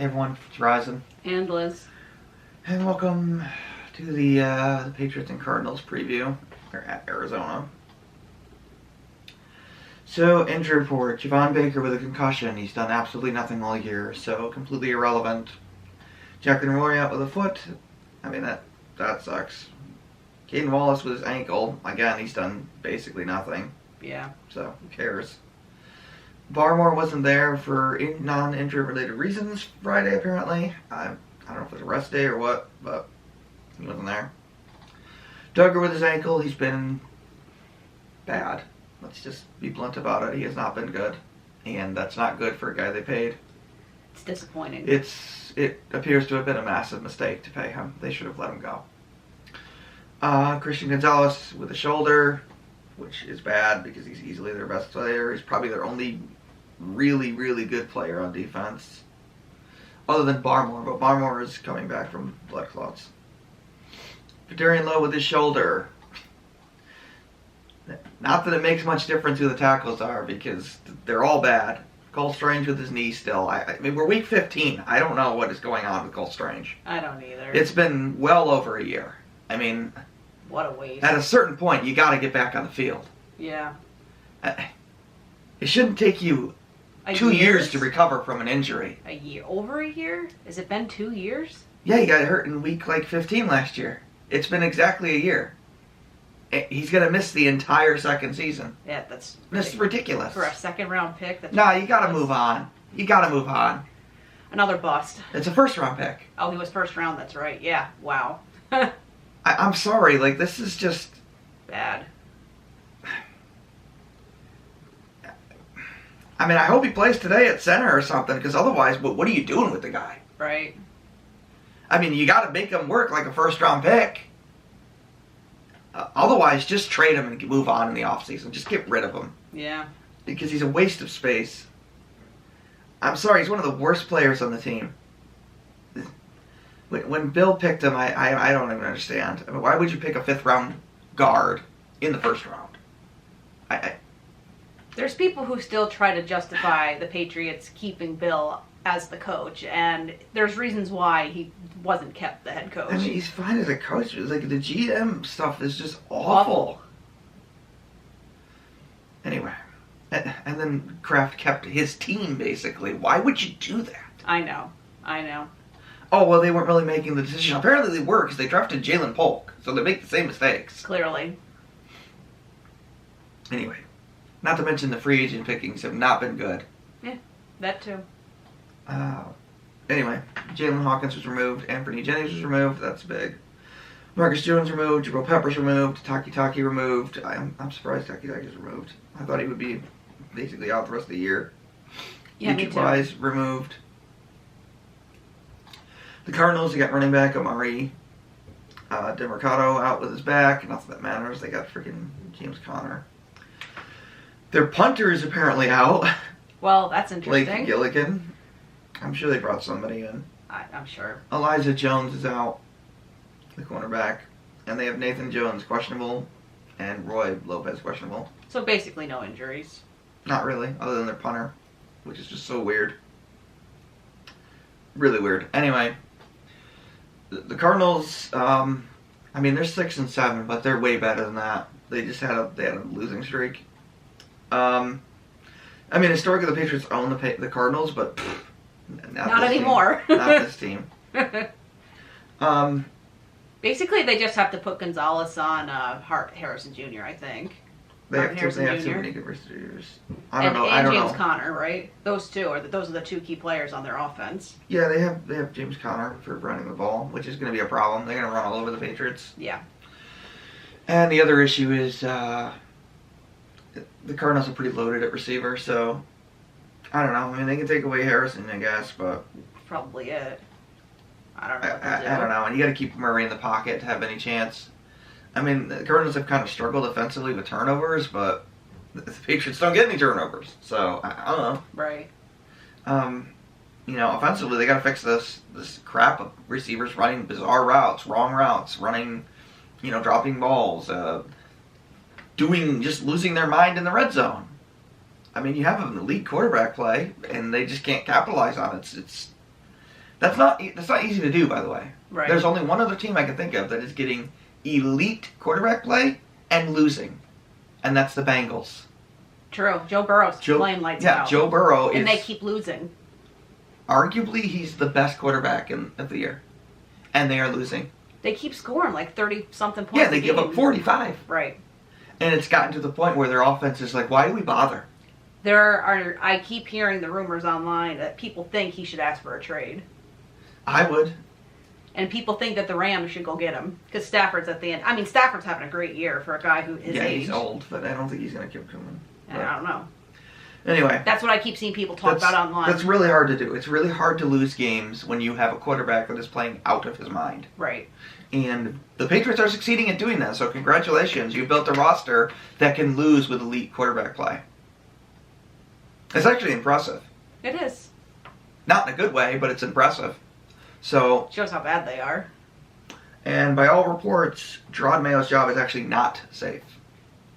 Everyone, it's Ryzen. And Liz. And welcome to the Patriots and Cardinals preview. We're at Arizona. So, injury report. Javon Baker with a concussion. He's done absolutely nothing all year, so completely irrelevant. Jacqueline Roy out with a foot. I mean, that sucks. Caden Wallace with his ankle. Again, he's done basically nothing. Yeah. So, who cares? Barmore wasn't there for non-injury related reasons Friday, apparently. I don't know if it was a rest day or what, but he wasn't there. Duggar with his ankle, he's been bad. Let's just be blunt about it. He has not been good. And that's not good for a guy they paid. It's disappointing. It appears to have been a massive mistake to pay him. They should have let him go. Christian Gonzalez with a shoulder, which is bad because he's easily their best player. He's probably their only really, really good player on defense. Other than Barmore, but Barmore is coming back from blood clots. Darian Lowe with his shoulder. Not that it makes much difference who the tackles are because they're all bad. Cole Strange with his knee still. I mean, we're week 15. I don't know what is going on with Cole Strange. I don't either. It's been well over a year. I mean, what a waste. At a certain point, you got to get back on the field. Yeah. It shouldn't take you 2 years to recover from an injury. A year? Over a year? Has it been 2 years? Yeah, he got hurt in week 15 last year. It's been exactly a year. He's going to miss the entire second season. Yeah, that's ridiculous. For a second-round pick? That's you got to move on. You got to move on. Another bust. It's a first-round pick. Oh, he was first round, that's right. Yeah, wow. I'm sorry, this is just... bad. I mean, I hope he plays today at center or something, because otherwise, what are you doing with the guy? Right. I mean, you got to make him work like a first-round pick. Otherwise, just trade him and move on in the offseason. Just get rid of him. Yeah. Because he's a waste of space. I'm sorry, he's one of the worst players on the team. When Bill picked him, I don't even understand. I mean, why would you pick a fifth-round guard in the first round? There's people who still try to justify the Patriots keeping Bill as the coach, and there's reasons why he wasn't kept the head coach. I mean, he's fine as a coach. The GM stuff is just awful. Anyway, and then Kraft kept his team, basically. Why would you do that? I know. Oh, well, they weren't really making the decision. Apparently they were, because they drafted Jalen Polk, so they make the same mistakes. Clearly. Anyway, not to mention the free agent pickings have not been good. Yeah, that too. Anyway, Jalen Hawkins was removed. Anthony Jennings was removed. That's big. Marcus Jones removed. Jabril Peppers removed. Taki removed. I'm surprised Taki's removed. I thought he would be basically out the rest of the year. Yeah, me too. Wise removed. The Cardinals, they got running back Amari DeMercado out with his back. Nothing that matters. They got freaking James Conner. Their punter is apparently out. Well, that's interesting. Blake Gilligan. I'm sure they brought somebody in. I'm sure. Elijah Jones is out, the cornerback. And they have Nathan Jones questionable and Roy Lopez questionable. So basically no injuries. Not really, other than their punter, which is just so weird. Really weird. Anyway, the Cardinals, I mean, they're 6-7, but they're way better than that. They just had a losing streak. I mean, historically, the Patriots own the Cardinals, but not anymore. Not this team. Basically, they just have to put Gonzalez on Harrison Jr., I think. They have too many good receivers. I don't know. And James Conner, right? Those are the two key players on their offense. Yeah, they have James Conner for running the ball, which is going to be a problem. They're going to run all over the Patriots. Yeah. And the other issue is the Cardinals are pretty loaded at receiver, so I don't know. I mean, they can take away Harrison, I guess, but probably it. I don't know. I don't know. And you got to keep Murray in the pocket to have any chance. I mean, the Cardinals have kind of struggled offensively with turnovers, but the Patriots don't get any turnovers, so I don't know. Right. Offensively, they got to fix this crap of receivers running bizarre routes, wrong routes, running, dropping balls, losing their mind in the red zone. I mean, you have an elite quarterback play, and they just can't capitalize on it. That's not easy to do, by the way. Right. There's only one other team I can think of that is getting elite quarterback play and losing, and that's the Bengals. True. Joe Burrow's playing lights out. Yeah, Joe Burrow and they keep losing. Arguably, he's the best quarterback of the year, and they are losing. They keep scoring like 30-something points. Yeah, they give up 45. Right. And it's gotten to the point where their offense is like, why do we bother? I keep hearing the rumors online that people think he should ask for a trade. I would. And people think that the Rams should go get him because Stafford's at the end. I mean, Stafford's having a great year for a guy who his age. Yeah, he's old, but I don't think he's going to keep coming. I don't know. Anyway. That's what I keep seeing people talk about online. That's really hard to do. It's really hard to lose games when you have a quarterback that is playing out of his mind. Right. And the Patriots are succeeding at doing that, so congratulations. You built a roster that can lose with elite quarterback play. It's actually impressive. It is. Not in a good way, but it's impressive. So shows how bad they are. And by all reports, Gerard Mayo's job is actually not safe.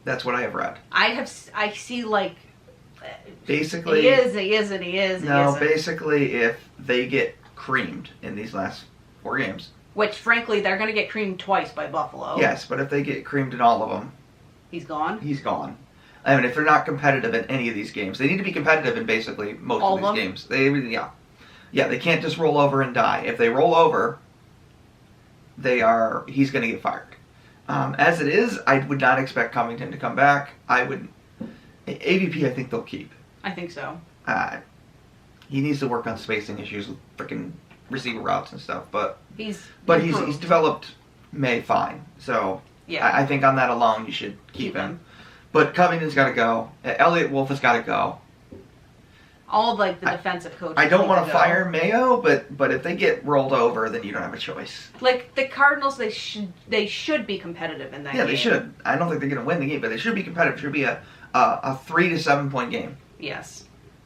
That's what I have read. I see like basically he is. No, basically if they get creamed in these last 4 games. Which frankly they're going to get creamed twice by Buffalo. Yes, but if they get creamed in all of them, he's gone. He's gone. I mean, if they're not competitive in any of these games, they need to be competitive in basically most all of these games. They can't just roll over and die. If they roll over, he's going to get fired. As it is, I would not expect Covington to come back. AVP, I think they'll keep. I think so. He needs to work on spacing issues with freaking receiver routes and stuff, but he's developed May fine. So yeah. I think on that alone, you should keep him. But Covington's got to go. Elliott Wolf has got to go. All the defensive coaches. I don't want to fire Mayo, but if they get rolled over, then you don't have a choice. Like the Cardinals, they should be competitive in that game. Yeah, they should. I don't think they're going to win the game, but they should be competitive. It should be a 3 to 7 point game. Yes.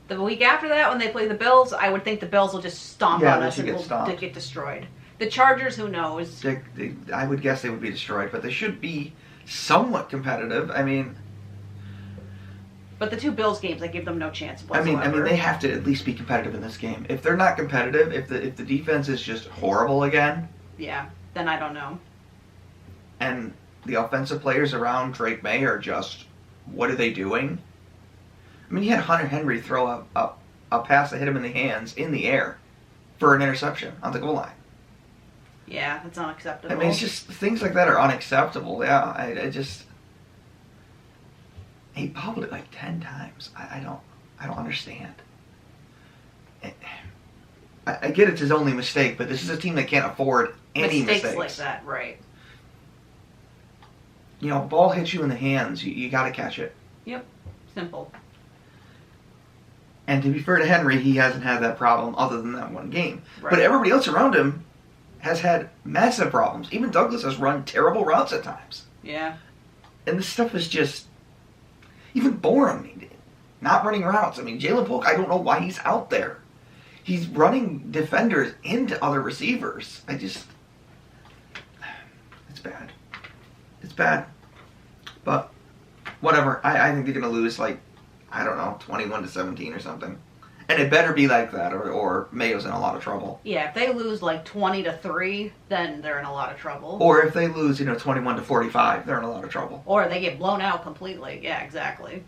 The week after that, when they play the Bills, I would think the Bills will just stomp on us and we'll get destroyed. The Chargers, who knows? I would guess they would be destroyed, but they should be somewhat competitive. I mean. But the 2 Bills games, I give them no chance whatsoever. I mean, they have to at least be competitive in this game. If they're not competitive, if the defense is just horrible again, yeah, then I don't know. And the offensive players around Drake May are just, what are they doing? I mean, he had Hunter Henry throw a pass that hit him in the hands in the air for an interception on the goal line. Yeah, that's unacceptable. I mean, it's just things like that are unacceptable. Yeah, he bobbled it like 10 times. I don't understand. I get it's his only mistake, but this is a team that can't afford any mistakes like that, right? You know, ball hits you in the hands, you got to catch it. Yep, simple. And to be fair to Henry, he hasn't had that problem other than that one game. Right. But everybody else around him has had massive problems. Even Douglas has run terrible routes at times. Yeah. And this stuff is just even boring. Not running routes. I mean, Jalen Polk, I don't know why he's out there. He's running defenders into other receivers. It's bad. It's bad. But whatever. I think they're going to lose 21-17 or something. And it better be like that or Mayo's in a lot of trouble. Yeah, if they lose 20-3, then they're in a lot of trouble. Or if they lose, 21-45, they're in a lot of trouble. Or they get blown out completely. Yeah, exactly.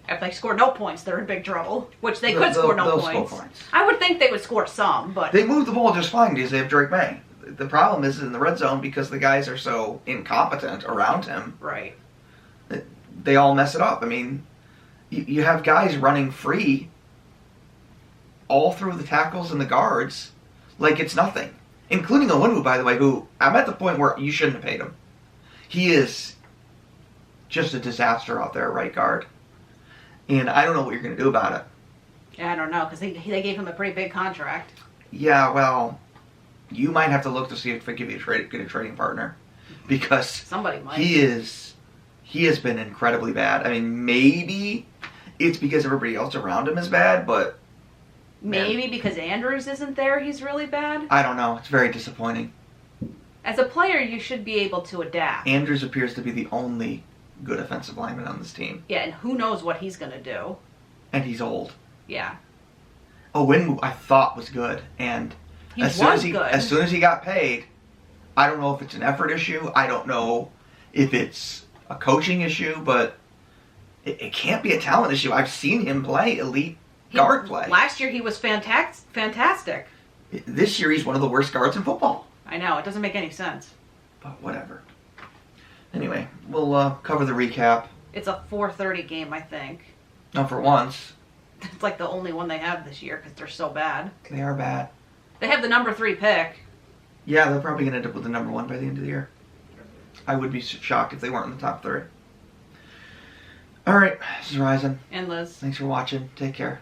If they score no points, they're in big trouble. Which they could score no points. Score points. I would think they would score some, but they move the ball just fine because they have Drake May. The problem is in the red zone because the guys are so incompetent around him. Right. They all mess it up. I mean, you have guys running free all through the tackles and the guards like it's nothing. Including Onwenu, by the way, who I'm at the point where you shouldn't have paid him. He is just a disaster out there at right guard. And I don't know what you're going to do about it. Yeah, I don't know, because they gave him a pretty big contract. Yeah, well, you might have to look to see if they give you get a trading partner. Because somebody might. He has been incredibly bad. I mean, maybe it's because everybody else around him is bad, but maybe because Andrews isn't there, he's really bad? I don't know. It's very disappointing. As a player, you should be able to adapt. Andrews appears to be the only good offensive lineman on this team. Yeah, and who knows what he's going to do. And he's old. Yeah. Onwenu, I thought, was good. And He as soon was as he good. as soon as he got paid, I don't know if it's an effort issue. I don't know if it's a coaching issue, but it can't be a talent issue. I've seen him play elite guard play. Last year he was fantastic. This year he's one of the worst guards in football. I know, it doesn't make any sense. But whatever. Anyway, we'll cover the recap. It's a 4:30 game, I think. No, for once. It's like the only one they have this year because they're so bad. They are bad. They have the number 3 pick. Yeah, they're probably going to end up with the number 1 by the end of the year. I would be shocked if they weren't in the top 3. All right, this is Ryzen. And Liz. Thanks for watching. Take care.